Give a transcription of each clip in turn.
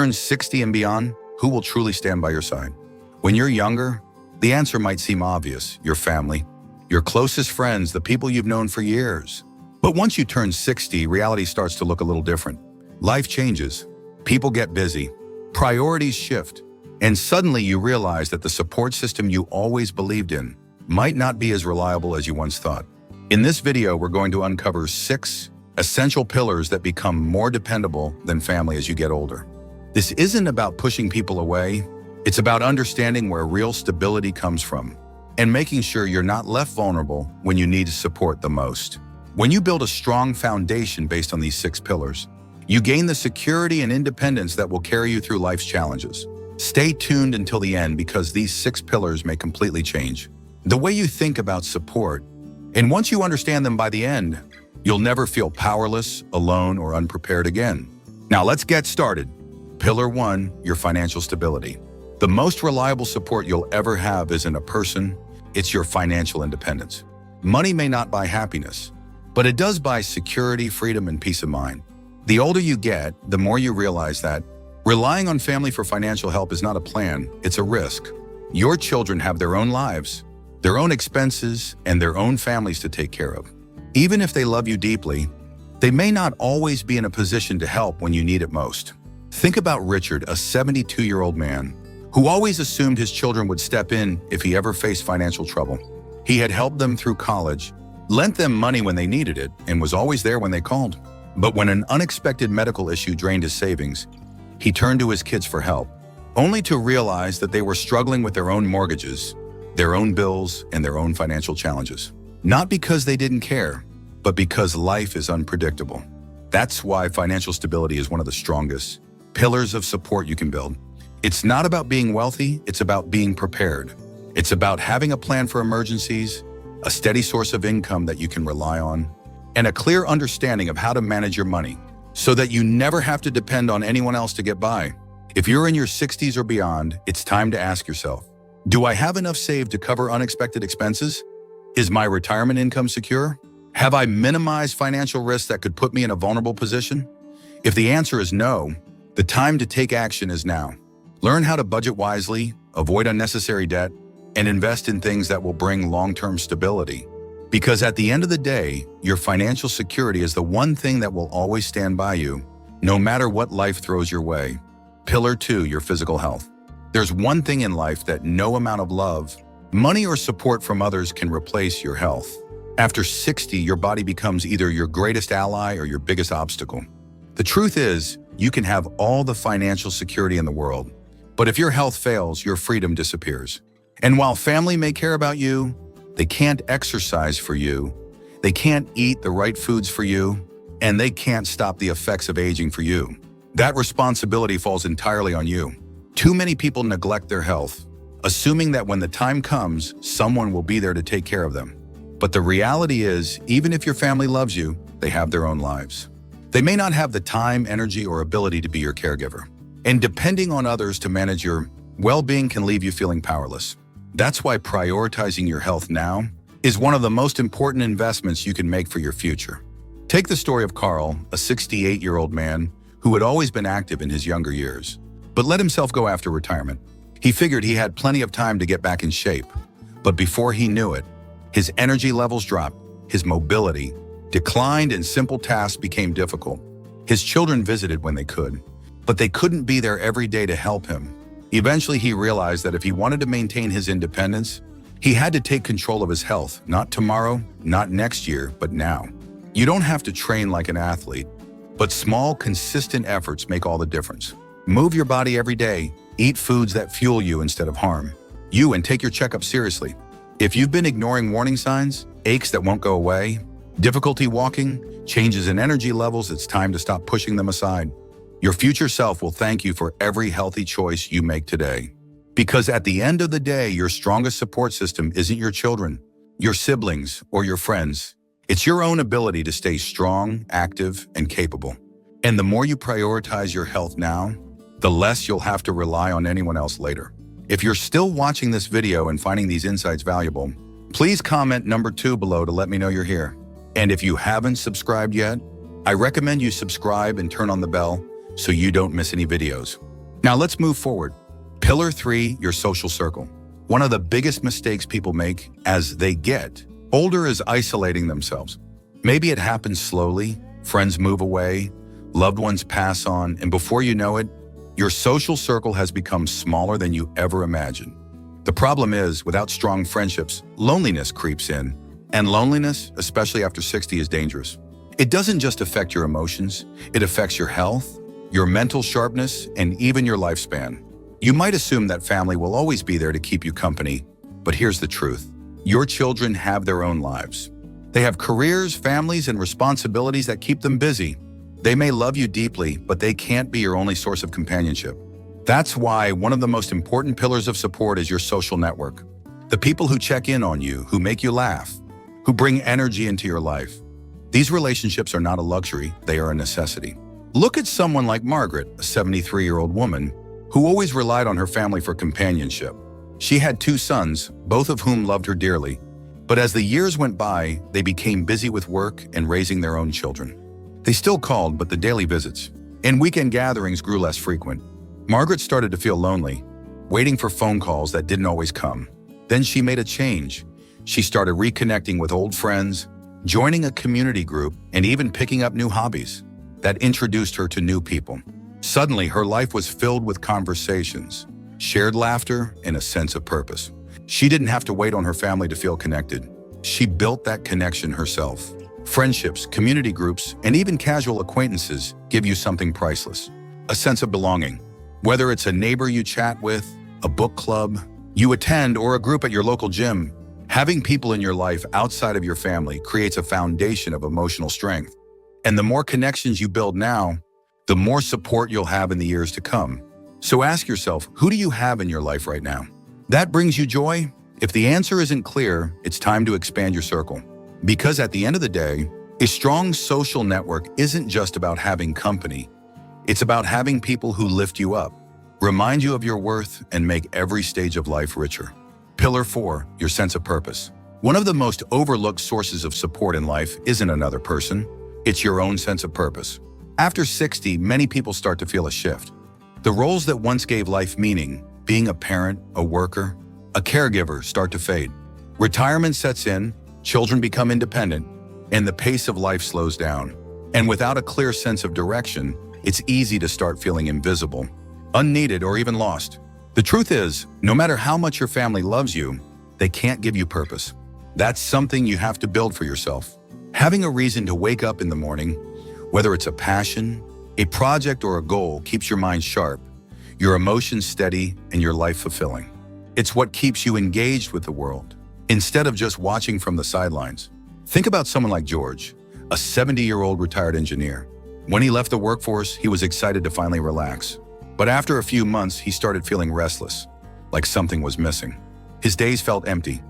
turn 60 and beyond, who will truly stand by your side? When you're younger, the answer might seem obvious: your family, your closest friends, the people you've known for years. But once you turn 60, reality starts to look a little different. Life changes, people get busy, priorities shift, and suddenly you realize that the support system you always believed in might not be as reliable as you once thought. In this video, we're going to uncover 6 essential pillars that become more dependable than family as you get older. This isn't about pushing people away. It's about understanding where real stability comes from and making sure you're not left vulnerable when you need support the most. When you build a strong foundation based on these 6 pillars, you gain the security and independence that will carry you through life's challenges. Stay tuned until the end because these 6 pillars may completely change the way you think about support. And once you understand them by the end, you'll never feel powerless, alone, or unprepared again. Now let's get started. Pillar 1, your financial stability. The most reliable support you'll ever have isn't a person, it's your financial independence. Money may not buy happiness, but it does buy security, freedom, and peace of mind. The older you get, the more you realize that relying on family for financial help is not a plan, it's a risk. Your children have their own lives, their own expenses, and their own families to take care of. Even if they love you deeply, they may not always be in a position to help when you need it most. Think about Richard, a 72-year-old man who always assumed his children would step in if he ever faced financial trouble. He had helped them through college, lent them money when they needed it, and was always there when they called. But when an unexpected medical issue drained his savings, he turned to his kids for help, only to realize that they were struggling with their own mortgages, their own bills, and their own financial challenges. Not because they didn't care, but because life is unpredictable. That's why financial stability is one of the strongest pillars of support you can build. It's not about being wealthy, it's about being prepared. It's about having a plan for emergencies, a steady source of income that you can rely on, and a clear understanding of how to manage your money so that you never have to depend on anyone else to get by. If you're in your 60s or beyond, it's time to ask yourself, do I have enough saved to cover unexpected expenses? Is my retirement income secure? Have I minimized financial risks that could put me in a vulnerable position? If the answer is no, the time to take action is now. Learn how to budget wisely, avoid unnecessary debt, and invest in things that will bring long-term stability. Because at the end of the day, your financial security is the one thing that will always stand by you, no matter what life throws your way. Pillar 2, your physical health. There's one thing in life that no amount of love, money, or support from others can replace: your health. After 60, your body becomes either your greatest ally or your biggest obstacle. The truth is, you can have all the financial security in the world, but if your health fails, your freedom disappears. And while family may care about you, they can't exercise for you, they can't eat the right foods for you, and they can't stop the effects of aging for you. That responsibility falls entirely on you. Too many people neglect their health, assuming that when the time comes, someone will be there to take care of them. But the reality is, even if your family loves you, they have their own lives. They may not have the time, energy, or ability to be your caregiver. And depending on others to manage your well-being can leave you feeling powerless. That's why prioritizing your health now is one of the most important investments you can make for your future. Take the story of Carl, a 68-year-old man who had always been active in his younger years, but let himself go after retirement. He figured he had plenty of time to get back in shape, but before he knew it, his energy levels dropped, his mobility declined, and simple tasks became difficult. His children visited when they could, but they couldn't be there every day to help him. Eventually, he realized that if he wanted to maintain his independence, he had to take control of his health, not tomorrow, not next year, but now. You don't have to train like an athlete, but small, consistent efforts make all the difference. Move your body every day, eat foods that fuel you instead of harm you, and take your checkup seriously. If you've been ignoring warning signs, aches that won't go away, difficulty walking, changes in energy levels, it's time to stop pushing them aside. Your future self will thank you for every healthy choice you make today. Because at the end of the day, your strongest support system isn't your children, your siblings, or your friends. It's your own ability to stay strong, active, and capable. And the more you prioritize your health now, the less you'll have to rely on anyone else later. If you're still watching this video and finding these insights valuable, please comment number 2 below to let me know you're here. And if you haven't subscribed yet, I recommend you subscribe and turn on the bell so you don't miss any videos. Now let's move forward. Pillar 3, your social circle. One of the biggest mistakes people make as they get older is isolating themselves. Maybe it happens slowly, friends move away, loved ones pass on, and before you know it, your social circle has become smaller than you ever imagined. The problem is, without strong friendships, loneliness creeps in, and loneliness, especially after 60, is dangerous. It doesn't just affect your emotions, it affects your health, your mental sharpness, and even your lifespan. You might assume that family will always be there to keep you company, but here's the truth. Your children have their own lives. They have careers, families, and responsibilities that keep them busy. They may love you deeply, but they can't be your only source of companionship. That's why one of the most important pillars of support is your social network. The people who check in on you, who make you laugh, who bring energy into your life. These relationships are not a luxury, they are a necessity. Look at someone like Margaret, a 73-year-old woman, who always relied on her family for companionship. She had 2 sons, both of whom loved her dearly. But as the years went by, they became busy with work and raising their own children. They still called, but the daily visits and weekend gatherings grew less frequent. Margaret started to feel lonely, waiting for phone calls that didn't always come. Then she made a change. She started reconnecting with old friends, joining a community group, and even picking up new hobbies that introduced her to new people. Suddenly, her life was filled with conversations, shared laughter, and a sense of purpose. She didn't have to wait on her family to feel connected. She built that connection herself. Friendships, community groups, and even casual acquaintances give you something priceless, a sense of belonging. Whether it's a neighbor you chat with, a book club you attend, or a group at your local gym, having people in your life outside of your family creates a foundation of emotional strength. And the more connections you build now, the more support you'll have in the years to come. So ask yourself, who do you have in your life right now? That brings you joy? If the answer isn't clear, it's time to expand your circle. Because at the end of the day, a strong social network isn't just about having company. It's about having people who lift you up, remind you of your worth, and make every stage of life richer. Pillar 4, your sense of purpose. One of the most overlooked sources of support in life isn't another person. It's your own sense of purpose. After 60, many people start to feel a shift. The roles that once gave life meaning, being a parent, a worker, a caregiver, start to fade. Retirement sets in, children become independent, and the pace of life slows down. And without a clear sense of direction, it's easy to start feeling invisible, unneeded, or even lost. The truth is, no matter how much your family loves you, they can't give you purpose. That's something you have to build for yourself. Having a reason to wake up in the morning, whether it's a passion, a project, or a goal, keeps your mind sharp, your emotions steady, and your life fulfilling. It's what keeps you engaged with the world, instead of just watching from the sidelines. Think about someone like George, a 70-year-old retired engineer. When he left the workforce, he was excited to finally relax. But after a few months, he started feeling restless, like something was missing. His days felt empty.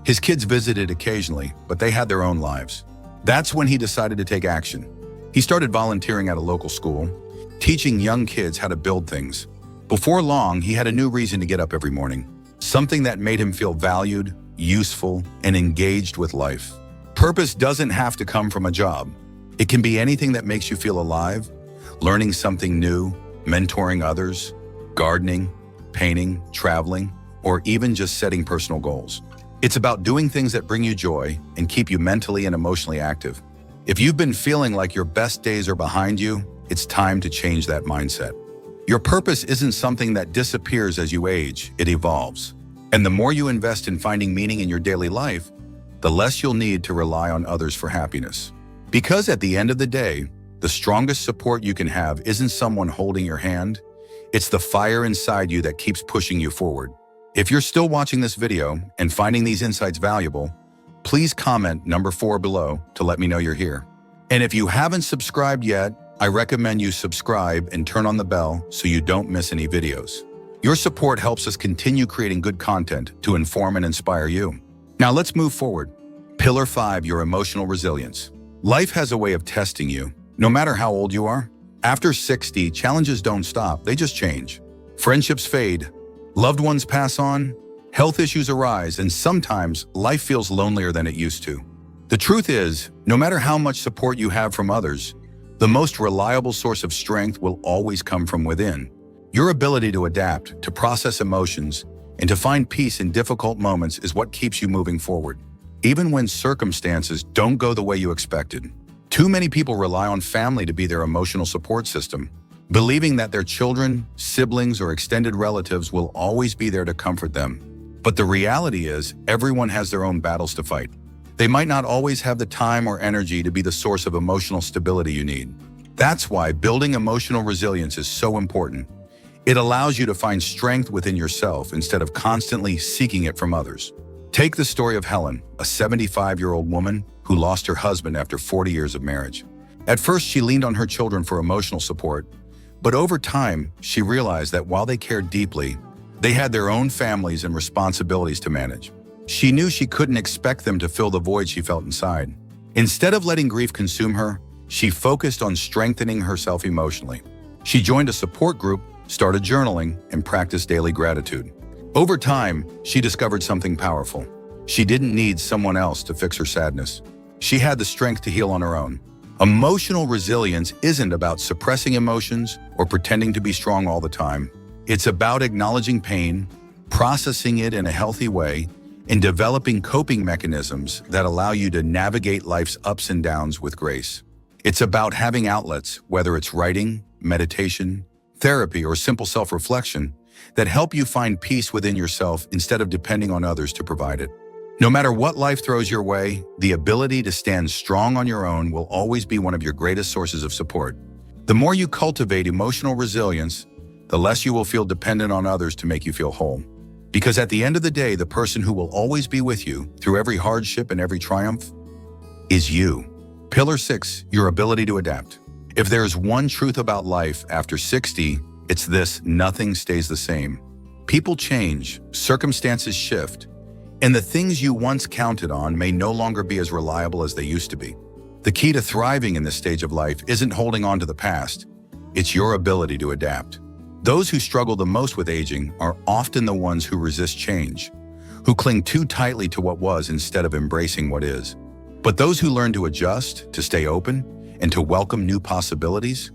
His kids visited occasionally, but they had their own lives. That's when he decided to take action. He started volunteering at a local school, teaching young kids how to build things. Before long, he had a new reason to get up every morning, something that made him feel valued, useful, and engaged with life. Purpose doesn't have to come from a job. It can be anything that makes you feel alive, learning something new, mentoring others, gardening, painting, traveling, or even just setting personal goals. It's about doing things that bring you joy and keep you mentally and emotionally active. If you've been feeling like your best days are behind you, it's time to change that mindset. Your purpose isn't something that disappears as you age, it evolves. And the more you invest in finding meaning in your daily life, the less you'll need to rely on others for happiness. Because at the end of the day, the strongest support you can have isn't someone holding your hand, it's the fire inside you that keeps pushing you forward. If you're still watching this video and finding these insights valuable, please comment number 4 below to let me know you're here. And if you haven't subscribed yet, I recommend you subscribe and turn on the bell so you don't miss any videos. Your support helps us continue creating good content to inform and inspire you. Now let's move forward. Pillar 5, your emotional resilience. Life has a way of testing you, no matter how old you are. After 60, challenges don't stop, they just change. Friendships fade, loved ones pass on, health issues arise, and sometimes life feels lonelier than it used to. The truth is, no matter how much support you have from others, the most reliable source of strength will always come from within. Your ability to adapt, to process emotions, and to find peace in difficult moments is what keeps you moving forward, even when circumstances don't go the way you expected. Too many people rely on family to be their emotional support system, believing that their children, siblings, or extended relatives will always be there to comfort them. But the reality is, everyone has their own battles to fight. They might not always have the time or energy to be the source of emotional stability you need. That's why building emotional resilience is so important. It allows you to find strength within yourself instead of constantly seeking it from others. Take the story of Helen, a 75-year-old woman who lost her husband after 40 years of marriage. At first, she leaned on her children for emotional support, but over time, she realized that while they cared deeply, they had their own families and responsibilities to manage. She knew she couldn't expect them to fill the void she felt inside. Instead of letting grief consume her, she focused on strengthening herself emotionally. She joined a support group, started journaling, and practiced daily gratitude. Over time, she discovered something powerful. She didn't need someone else to fix her sadness. She had the strength to heal on her own. Emotional resilience isn't about suppressing emotions or pretending to be strong all the time. It's about acknowledging pain, processing it in a healthy way, and developing coping mechanisms that allow you to navigate life's ups and downs with grace. It's about having outlets, whether it's writing, meditation, therapy, or simple self-reflection, that help you find peace within yourself instead of depending on others to provide it. No matter what life throws your way, the ability to stand strong on your own will always be one of your greatest sources of support. The more you cultivate emotional resilience, the less you will feel dependent on others to make you feel whole. Because at the end of the day, the person who will always be with you through every hardship and every triumph is you. Pillar 6, your ability to adapt. If there's one truth about life after 60, it's this: nothing stays the same. People change, circumstances shift, and the things you once counted on may no longer be as reliable as they used to be. The key to thriving in this stage of life isn't holding on to the past, it's your ability to adapt. Those who struggle the most with aging are often the ones who resist change, who cling too tightly to what was instead of embracing what is. But those who learn to adjust, to stay open, and to welcome new possibilities,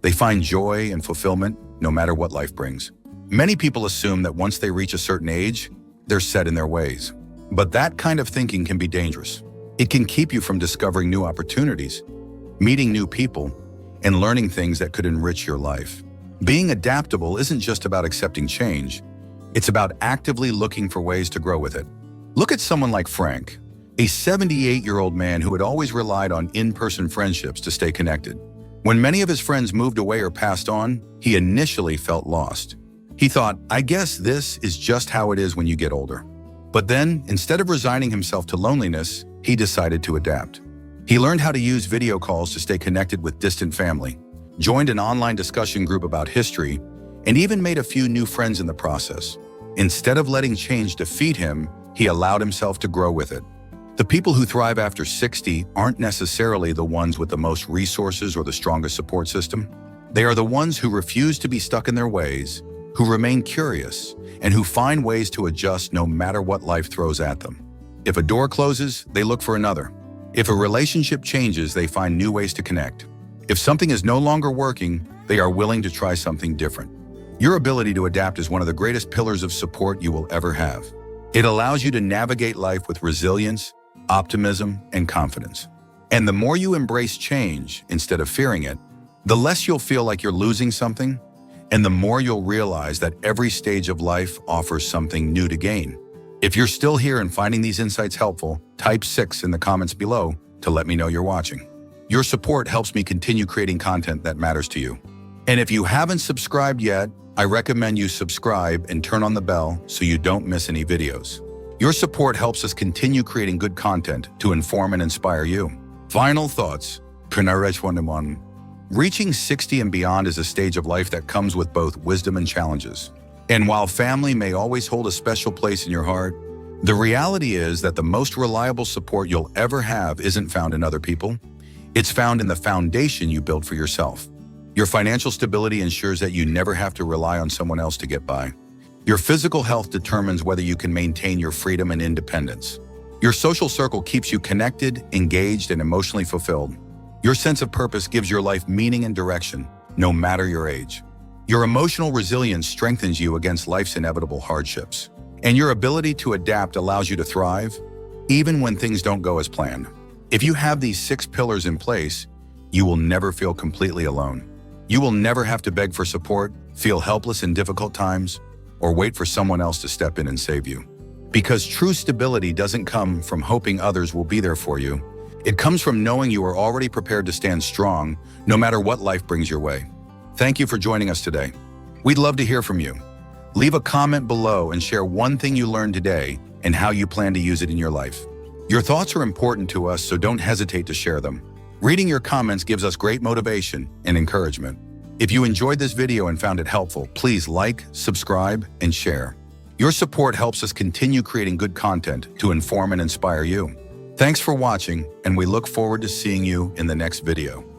they find joy and fulfillment no matter what life brings. Many people assume that once they reach a certain age, they're set in their ways. But that kind of thinking can be dangerous. It can keep you from discovering new opportunities, meeting new people, and learning things that could enrich your life. Being adaptable isn't just about accepting change. It's about actively looking for ways to grow with it. Look at someone like Frank, a 78-year-old man who had always relied on in-person friendships to stay connected. When many of his friends moved away or passed on, he initially felt lost. He thought, I guess this is just how it is when you get older. But then, instead of resigning himself to loneliness, he decided to adapt. He learned how to use video calls to stay connected with distant family, joined an online discussion group about history, and even made a few new friends in the process. Instead of letting change defeat him, he allowed himself to grow with it. The people who thrive after 60 aren't necessarily the ones with the most resources or the strongest support system. They are the ones who refuse to be stuck in their ways, who remain curious, and who find ways to adjust no matter what life throws at them. If a door closes, they look for another. If a relationship changes, they find new ways to connect. If something is no longer working, they are willing to try something different. Your ability to adapt is one of the greatest pillars of support you will ever have. It allows you to navigate life with resilience, optimism, and confidence. And the more you embrace change instead of fearing it, the less you'll feel like you're losing something, and the more you'll realize that every stage of life offers something new to gain. If you're still here and finding these insights helpful, type 6 in the comments below to let me know you're watching. Your support helps me continue creating content that matters to you. And if you haven't subscribed yet, I recommend you subscribe and turn on the bell so you don't miss any videos. Your support helps us continue creating good content to inform and inspire you. Final thoughts. Reaching 60 and beyond is a stage of life that comes with both wisdom and challenges. And while family may always hold a special place in your heart, the reality is that the most reliable support you'll ever have isn't found in other people. It's found in the foundation you build for yourself. Your financial stability ensures that you never have to rely on someone else to get by. Your physical health determines whether you can maintain your freedom and independence. Your social circle keeps you connected, engaged, and emotionally fulfilled. Your sense of purpose gives your life meaning and direction, no matter your age. Your emotional resilience strengthens you against life's inevitable hardships. And your ability to adapt allows you to thrive, even when things don't go as planned. If you have these 6 pillars in place, you will never feel completely alone. You will never have to beg for support, feel helpless in difficult times, or wait for someone else to step in and save you. Because true stability doesn't come from hoping others will be there for you. It comes from knowing you are already prepared to stand strong, no matter what life brings your way. Thank you for joining us today. We'd love to hear from you. Leave a comment below and share one thing you learned today and how you plan to use it in your life. Your thoughts are important to us, so don't hesitate to share them. Reading your comments gives us great motivation and encouragement. If you enjoyed this video and found it helpful, please like, subscribe, and share. Your support helps us continue creating good content to inform and inspire you. Thanks for watching, and we look forward to seeing you in the next video.